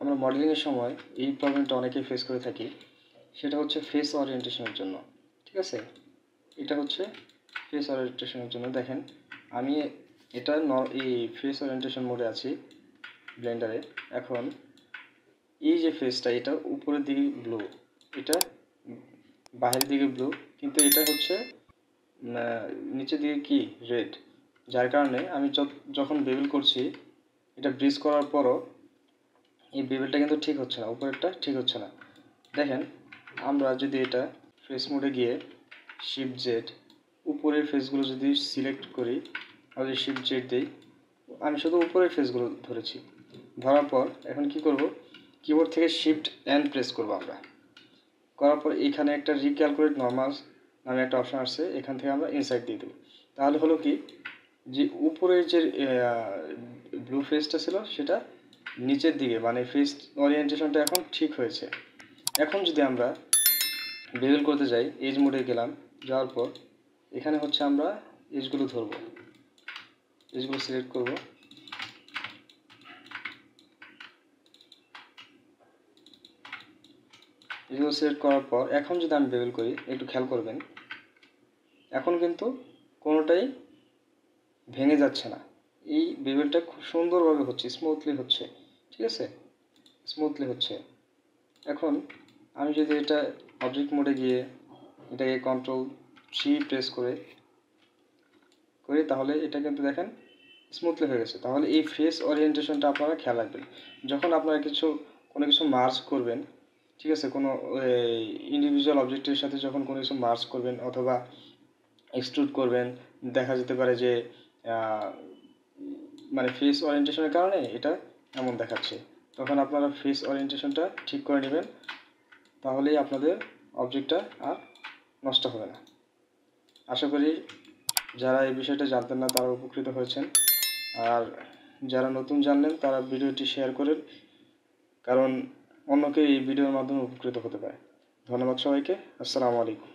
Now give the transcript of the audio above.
আমরা মডেলিংয়ের সময় এই প্রবলেমটা অনেকেই ফেস করে থাকি, সেটা হচ্ছে ফেস ওরিয়েন্টেশনের জন্য। ঠিক আছে, এটা হচ্ছে ফেস ওরিয়েন্টেশনের জন্য। দেখেন আমি এটা এই ফেস ওরিয়েন্টেশন মোডে আছি ব্লেন্ডারে। এখন এই যে ফেসটা, এটা উপরের দিকে ব্লু, এটা বাহিরের দিকে ব্লু, কিন্তু এটা হচ্ছে নিচের দিকে কি রেড। যার কারণে আমি যখন বেবেল করছি, এটা ব্রিজ করার পরও এই বেবেলটা কিন্তু ঠিক হচ্ছে না, উপরেরটা ঠিক হচ্ছে না। দেখেন আমরা যদি এটা ফেস মোডে গিয়ে শিফট জেড উপরের ফেসগুলো যদি সিলেক্ট করি, আর যদি শিফট জেড দিই, আমি শুধু উপরের ফেসগুলো ধরেছি। ধরার পর এখন কি করব, কিবোর্ড থেকে শিফট এন প্রেস করব আমরা। করার পর এখানে একটা রিক্যালকুলেট নর্মাল নামে একটা অপশন আসছে, এখান থেকে আমরা ইনসাইড দিয়ে দেব। তাহলে হলো কি, যে উপরের যে ব্লু ফেসটা ছিল সেটা নিচের দিকে, মানে ফেস ওরিয়েন্টেশনটা এখন ঠিক হয়েছে। এখন যদি আমরা বেবেল করতে যাই, এজ মোডে গেলাম, যাওয়ার পর এখানে হচ্ছে আমরা এজগুলো ধরব, এজগুলো সিলেক্ট করব। এজগুলো সিলেক্ট করার পর এখন যদি আমি বেবেল করি, একটু খেয়াল করবেন, এখন কিন্তু কোনোটাই ভেঙে যাচ্ছে না। এই বেবেলটা খুব সুন্দরভাবে হচ্ছে, স্মুথলি হচ্ছে। ঠিক আছে, স্মুথলি হচ্ছে। এখন আমি যদি এটা অবজেক্ট মোডে গিয়ে এটাকে Ctrl+C প্রেস করি, তাহলে এটা কিন্তু দেখেন স্মুথলি হয়ে গেছে। তাহলে এই ফেস ওরিয়েন্টেশনটা আপনারা খেয়াল রাখবেন যখন আপনারা কোনো কিছু মার্জ করবেন। ঠিক আছে, কোনো ইন্ডিভিজুয়াল অবজেক্টের সাথে যখন কোনো কিছু মার্জ করবেন অথবা এক্সট্রুড করবেন, দেখা যেতে পারে যে মানে ফেস ওরিয়েন্টেশনের কারণে এটা এমন দেখাচ্ছে। তখন আপনারা ফেস ওরিয়েন্টেশনটা ঠিক করে নেবেন, তাহলেই আপনাদের অবজেক্টটা আর নষ্ট হবে না। আশা করি যারা এই বিষয়টা জানতেন না তারা উপকৃত হয়েছেন, আর যারা নতুন জানলেন তারা ভিডিওটি শেয়ার করেন, কারণ অন্যকে এই ভিডিওর মাধ্যমে উপকৃত হতে পারে। ধন্যবাদ সবাইকে। আসসালামু আলাইকুম।